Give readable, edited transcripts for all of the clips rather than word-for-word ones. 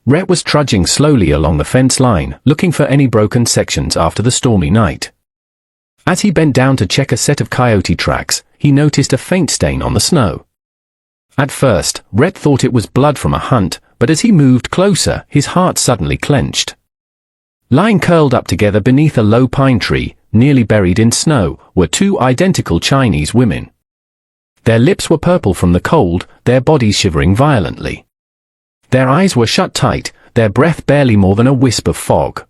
Rhett was trudging slowly along the fence line, looking for any broken sections after the stormy night. As he bent down to check a set of coyote tracks, he noticed a faint stain on the snow. At first, Rhett thought it was blood from a hunt, but as he moved closer, his heart suddenly clenched. Lying curled up together beneath a low pine tree, nearly buried in snow, were two identical Chinese women. Their lips were purple from the cold, their bodies shivering violently. Their eyes were shut tight, their breath barely more than a wisp of fog.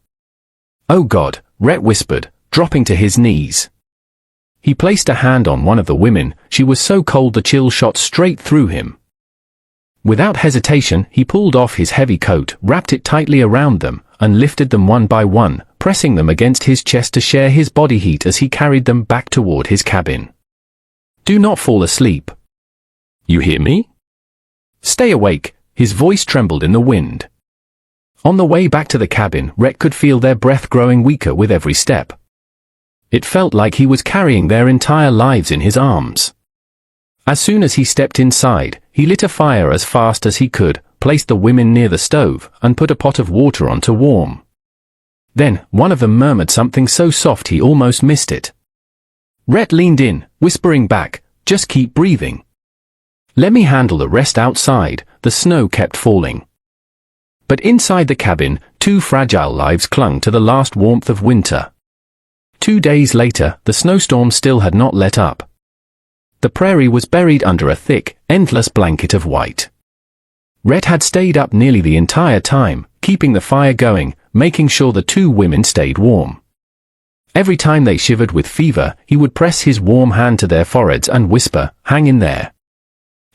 "Oh God," Rhett whispered, dropping to his knees. He placed a hand on one of the women. She was so cold the chill shot straight through him. Without hesitation, he pulled off his heavy coat, wrapped it tightly around them, and lifted them one by one, pressing them against his chest to share his body heat as he carried them back toward his cabin. "Do not fall asleep. You hear me? Stay awake." His voice trembled in the wind. On the way back to the cabin, Rhett could feel their breath growing weaker with every step. It felt like he was carrying their entire lives in his arms. As soon as he stepped inside, he lit a fire as fast as he could, placed the women near the stove, and put a pot of water on to warm. Then, one of them murmured something so soft he almost missed it. Rhett leaned in, whispering back, "Just keep breathing. Let me handle the rest outside." The snow kept falling. But inside the cabin, two fragile lives clung to the last warmth of winter. 2 days later, the snowstorm still had not let up. The prairie was buried under a thick, endless blanket of white. Rhett had stayed up nearly the entire time, keeping the fire going, making sure the two women stayed warm. Every time they shivered with fever, he would press his warm hand to their foreheads and whisper, "Hang in there.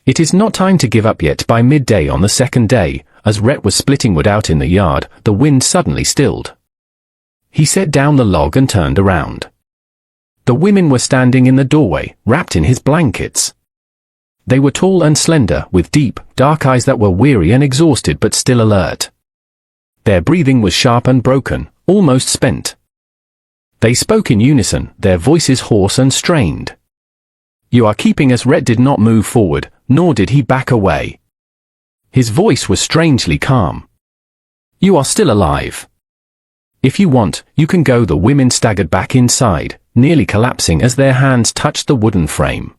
It is not time to give up yet." By midday on the second day, as Rhett was splitting wood out in the yard, the wind suddenly stilled. He set down the log and turned around. The women were standing in the doorway, wrapped in his blankets. They were tall and slender, with deep, dark eyes that were weary and exhausted but still alert. Their breathing was sharp and broken, almost spent. They spoke in unison, their voices hoarse and strained. "You are keeping us." Rhett did not move forward, nor did he back away. His voice was strangely calm. "You are still alive. If you want, you can go." The women staggered back inside, nearly collapsing as their hands touched the wooden frame.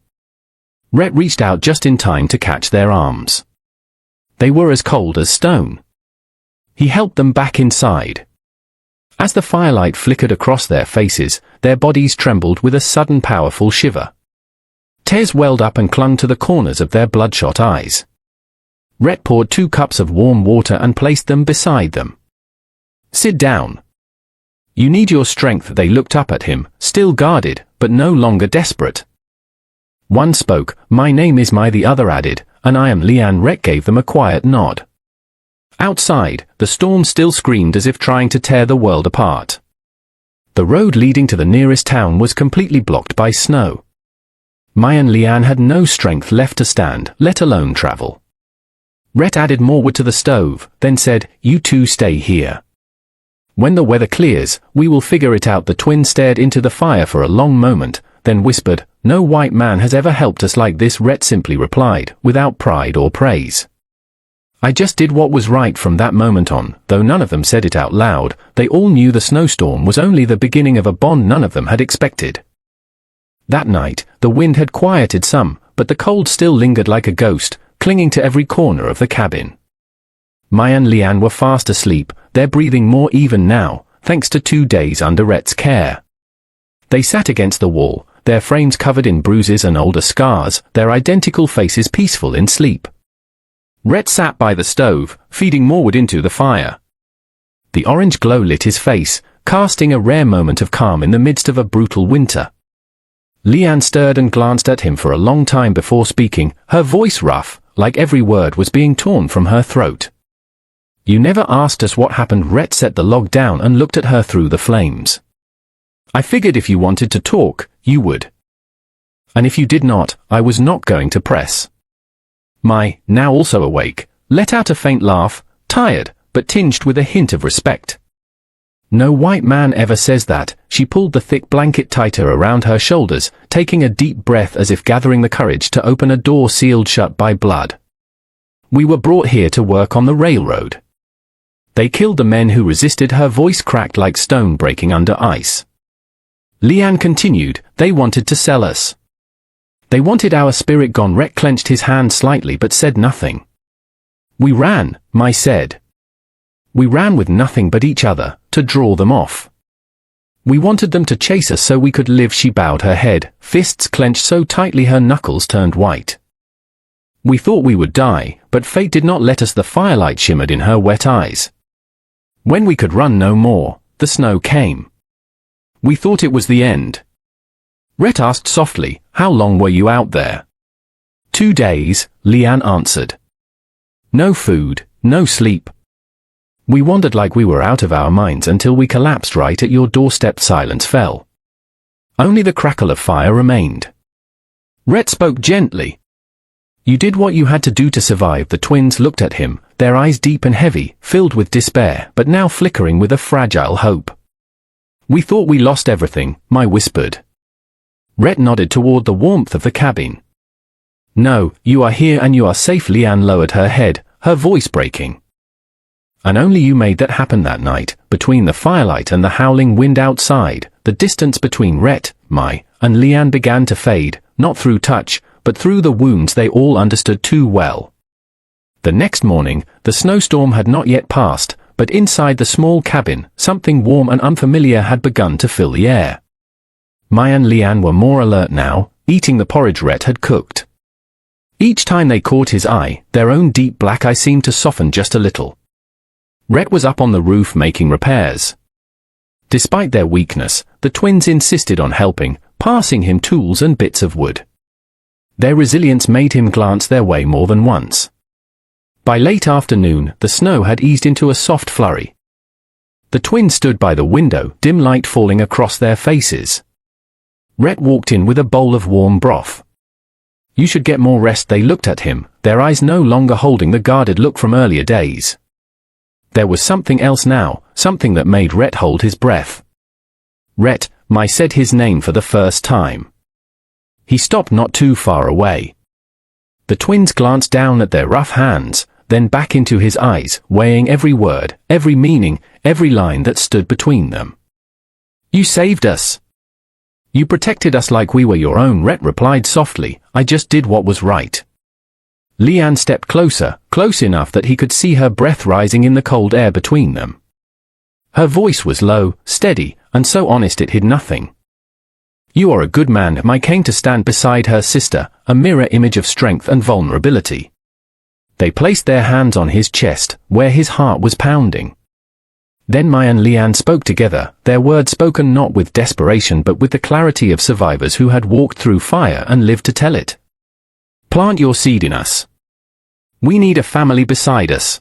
Rhett reached out just in time to catch their arms. They were as cold as stone. He helped them back inside. As the firelight flickered across their faces, their bodies trembled with a sudden powerful shiver. Tears welled up and clung to the corners of their bloodshot eyes. Rhett poured 2 cups of warm water and placed them beside them. "Sit down. You need your strength." They looked up at him, still guarded, but no longer desperate. One spoke, "My name is Mai," the other added, "and I am Lian." Rhett gave them a quiet nod. Outside, the storm still screamed as if trying to tear the world apart. The road leading to the nearest town was completely blocked by snow. Mai and Lian had no strength left to stand, let alone travel. Rhett added more wood to the stove, then said, "You two stay here. When the weather clears, we will figure it out." The twins stared into the fire for a long moment, then whispered, "No white man has ever helped us like this." Rhett simply replied, without pride or praise, "I just did what was right." From that moment on, though none of them said it out loud, they all knew the snowstorm was only the beginning of a bond none of them had expected. That night, the wind had quieted some, but the cold still lingered like a ghost, clinging to every corner of the cabin. Mai and Lian were fast asleep, their breathing more even now, thanks to 2 days under Rhett's care. They sat against the wall, their frames covered in bruises and older scars, their identical faces peaceful in sleep. Rhett sat by the stove, feeding more wood into the fire. The orange glow lit his face, casting a rare moment of calm in the midst of a brutal winter. Lian stirred and glanced at him for a long time before speaking, her voice rough, like every word was being torn from her throat. "You never asked us what happened." Rhett set the log down and looked at her through the flames. "I figured if you wanted to talk, you would. And if you did not, I was not going to press." Mai, now also awake, let out a faint laugh, tired, but tinged with a hint of respect. "No white man ever says that." She pulled the thick blanket tighter around her shoulders, taking a deep breath as if gathering the courage to open a door sealed shut by blood. "We were brought here to work on the railroad. They killed the men who resisted. Her voice cracked like stone breaking under ice. Leanne continued, they wanted to sell us. They wanted our spirit gone. Rhett clenched his hand slightly but said nothing. We ran, Mai said. We ran with nothing but each other, to draw them off. We wanted them to chase us so we could live. She bowed her head, fists clenched so tightly her knuckles turned white. We thought we would die, but fate did not let us. The firelight shimmered in her wet eyes. When we could run no more, the snow came. We thought it was the end. Rhett asked softly, how long were you out there? 2 days, Leanne answered. No food, no sleep. We wandered like we were out of our minds until we collapsed right at your doorstep. Silence fell. Only the crackle of fire remained. Rhett spoke gently. You did what you had to do to survive. The twins looked at him, their eyes deep and heavy, filled with despair, but now flickering with a fragile hope. We thought we lost everything, Mai whispered. Rhett nodded toward the warmth of the cabin. No, you are here and you are safe. Leanne lowered her head, her voice breaking. And only you made that happen that night. Between the firelight and the howling wind outside, the distance between Rhett, Mai, and Leanne began to fade, not through touch, but through the wounds they all understood too well. The next morning, the snowstorm had not yet passed, but inside the small cabin, something warm and unfamiliar had begun to fill the air. Mai and Leanne were more alert now, eating the porridge Rhett had cooked. Each time they caught his eye, their own deep black eye seemed to soften just a little. Rhett was up on the roof making repairs. Despite their weakness, the twins insisted on helping, passing him tools and bits of wood. Their resilience made him glance their way more than once. By late afternoon, the snow had eased into a soft flurry. The twins stood by the window, dim light falling across their faces. Rhett walked in with a bowl of warm broth. You should get more rest. They looked at him, their eyes no longer holding the guarded look from earlier days. There was something else now, something that made Rhett hold his breath. Rhett, Mai said his name for the first time. He stopped not too far away. The twins glanced down at their rough hands, then back into his eyes, weighing every word, every meaning, every line that stood between them. You saved us. You protected us like we were your own. Rhett replied softly, I just did what was right. Leanne stepped closer, close enough that he could see her breath rising in the cold air between them. Her voice was low, steady, and so honest it hid nothing. You are a good man. Mai came to stand beside her sister, a mirror image of strength and vulnerability. They placed their hands on his chest, where his heart was pounding. Then Mai and Leanne spoke together, their words spoken not with desperation but with the clarity of survivors who had walked through fire and lived to tell it. Plant your seed in us. We need a family beside us.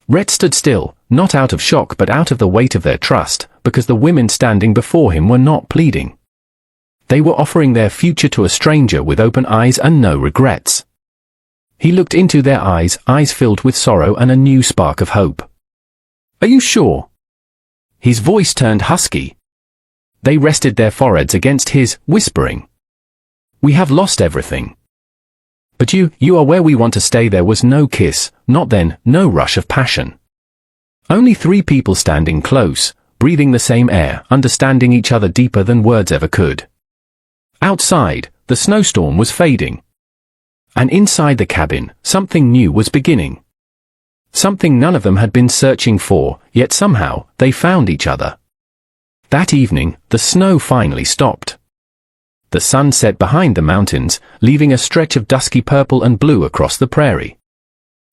Rhett stood still, not out of shock but out of the weight of their trust, because the women standing before him were not pleading. They were offering their future to a stranger with open eyes and no regrets. He looked into their eyes, eyes filled with sorrow and a new spark of hope. Are you sure? His voice turned husky. They rested their foreheads against his, whispering. We have lost everything. But you are where we want to stay. There was no kiss, not then, no rush of passion. Only 3 people standing close, breathing the same air, understanding each other deeper than words ever could. Outside, the snowstorm was fading. And inside the cabin, something new was beginning. Something none of them had been searching for, yet somehow, they found each other. That evening, the snow finally stopped. The sun set behind the mountains, leaving a stretch of dusky purple and blue across the prairie.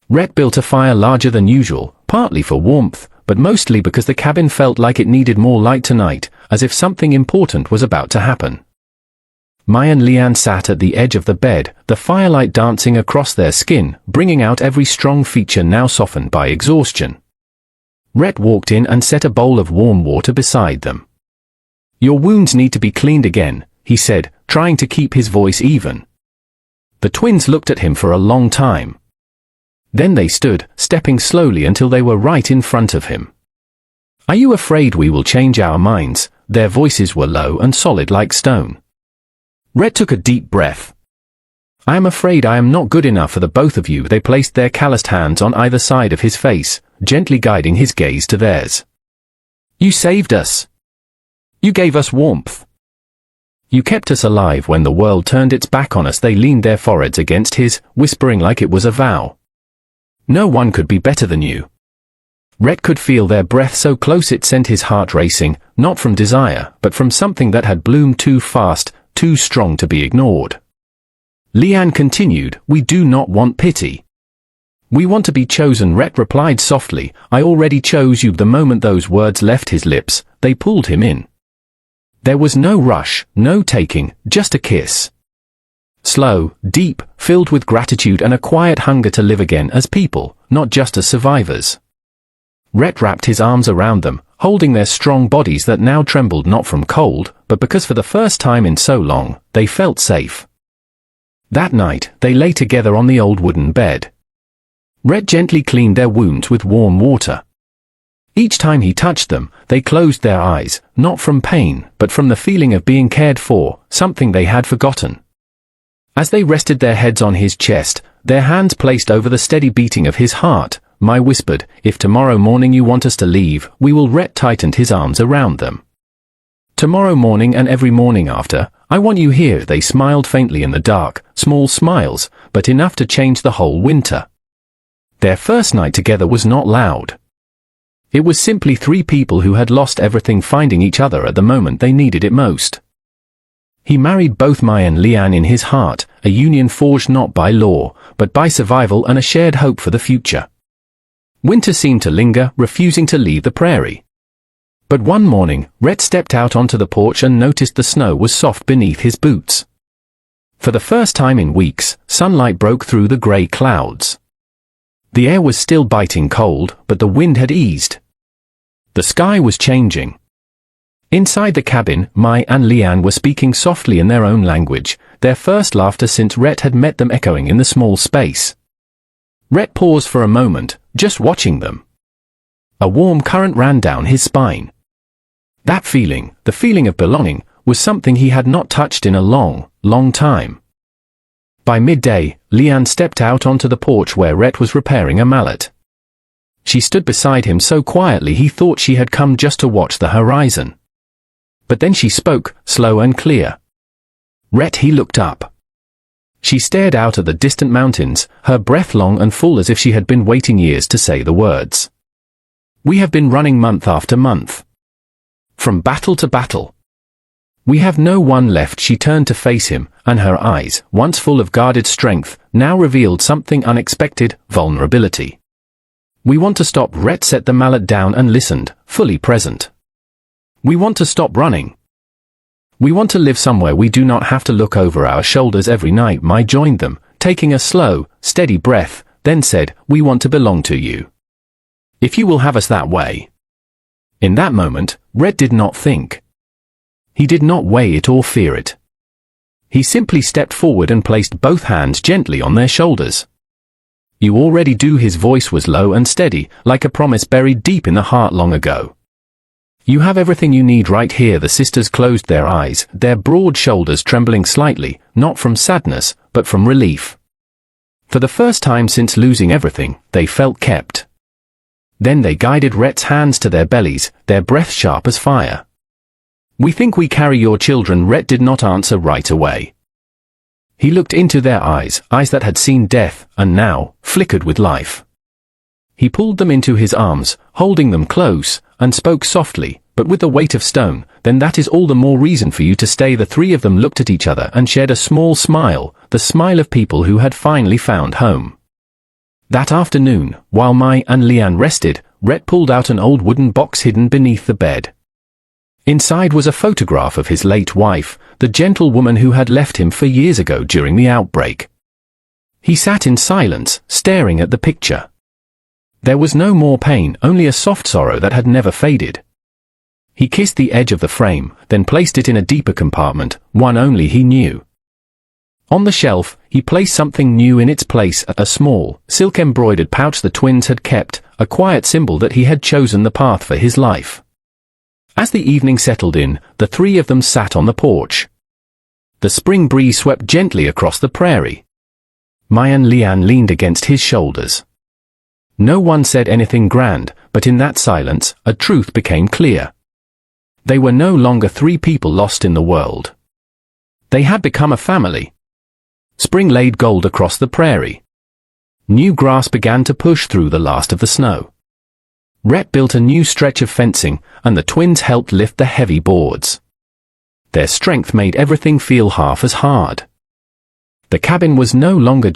Rhett built a fire larger than usual, partly for warmth, but mostly because the cabin felt like it needed more light tonight, as if something important was about to happen. Mai and Leanne sat at the edge of the bed, the firelight dancing across their skin, bringing out every strong feature now softened by exhaustion. Rhett walked in and set a bowl of warm water beside them. Your wounds need to be cleaned again, he said, trying to keep his voice even. The twins looked at him for a long time. Then they stood, stepping slowly until they were right in front of him. Are you afraid we will change our minds? Their voices were low and solid like stone. Rhett took a deep breath. I am afraid I am not good enough for the both of you. They placed their calloused hands on either side of his face, gently guiding his gaze to theirs. "You saved us. You gave us warmth. You kept us alive when the world turned its back on us." They leaned their foreheads against his, whispering like it was a vow. "No one could be better than you." Rhett could feel their breath so close it sent his heart racing, not from desire, but from something that had bloomed too fast, too strong to be ignored. Leanne continued, "We do not want pity. We want to be chosen." Rhett replied softly, "I already chose you." The moment those words left his lips, they pulled him in. There was no rush, no taking, just a kiss. Slow, deep, filled with gratitude and a quiet hunger to live again as people, not just as survivors. Rhett wrapped his arms around them, holding their strong bodies that now trembled not from cold, but because for the first time in so long, they felt safe. That night, they lay together on the old wooden bed. Rhett gently cleaned their wounds with warm water. Each time he touched them, they closed their eyes, not from pain, but from the feeling of being cared for, something they had forgotten. As they rested their heads on his chest, their hands placed over the steady beating of his heart, "My," whispered, "if tomorrow morning you want us to leave, we will." Rhett tightened his arms around them. "Tomorrow morning and every morning after, I want you here." They smiled faintly in the dark, small smiles, but enough to change the whole winter. Their first night together was not loud. It was simply three people who had lost everything finding each other at the moment they needed it most. He married both Mai and Leanne in his heart, a union forged not by law, but by survival and a shared hope for the future. Winter seemed to linger, refusing to leave the prairie. But one morning, Rhett stepped out onto the porch and noticed the snow was soft beneath his boots. For the first time in weeks, sunlight broke through the grey clouds. The air was still biting cold, but the wind had eased. The sky was changing. Inside the cabin, Mai and Leanne were speaking softly in their own language, their first laughter since Rhett had met them echoing in the small space. Rhett paused for a moment, just watching them. A warm current ran down his spine. That feeling, the feeling of belonging, was something he had not touched in a long, long time. By midday, Leanne stepped out onto the porch where Rhett was repairing a mallet. She stood beside him so quietly he thought she had come just to watch the horizon. But then she spoke, slow and clear. "Rhett," he looked up. She stared out at the distant mountains, her breath long and full as if she had been waiting years to say the words. "We have been running month after month. From battle to battle. We have no one left." She turned to face him, and her eyes, once full of guarded strength, now revealed something unexpected, vulnerability. "We want to stop." Rhett set the mallet down and listened, fully present. "We want to stop running. We want to live somewhere we do not have to look over our shoulders every night." Mai joined them, taking a slow, steady breath, then said, "We want to belong to you. If you will have us that way." In that moment, Rhett did not think. He did not weigh it or fear it. He simply stepped forward and placed both hands gently on their shoulders. "You already do." His voice was low and steady, like a promise buried deep in the heart long ago. "You have everything you need right here." The sisters closed their eyes, their broad shoulders trembling slightly, not from sadness, but from relief. For the first time since losing everything, they felt kept. Then they guided Rhett's hands to their bellies, their breath sharp as fire. "We think we carry your children." Rhett did not answer right away. He looked into their eyes, eyes that had seen death, and now, flickered with life. He pulled them into his arms, holding them close, and spoke softly, but with the weight of stone, "Then that is all the more reason for you to stay." The three of them looked at each other and shared a small smile, the smile of people who had finally found home. That afternoon, while Mai and Leanne rested, Rhett pulled out an old wooden box hidden beneath the bed. Inside was a photograph of his late wife, the gentle woman who had left him 4 years ago during the outbreak. He sat in silence, staring at the picture. There was no more pain, only a soft sorrow that had never faded. He kissed the edge of the frame, then placed it in a deeper compartment, one only he knew. On the shelf, he placed something new in its place, a small, silk-embroidered pouch the twins had kept, a quiet symbol that he had chosen the path for his life. As the evening settled in, the three of them sat on the porch. The spring breeze swept gently across the prairie. Mai and Leanne leaned against his shoulders. No one said anything grand, but in that silence, a truth became clear. They were no longer three people lost in the world. They had become a family. Spring laid gold across the prairie. New grass began to push through the last of the snow. Rhett built a new stretch of fencing, and the twins helped lift the heavy boards. Their strength made everything feel half as hard. The cabin was no longer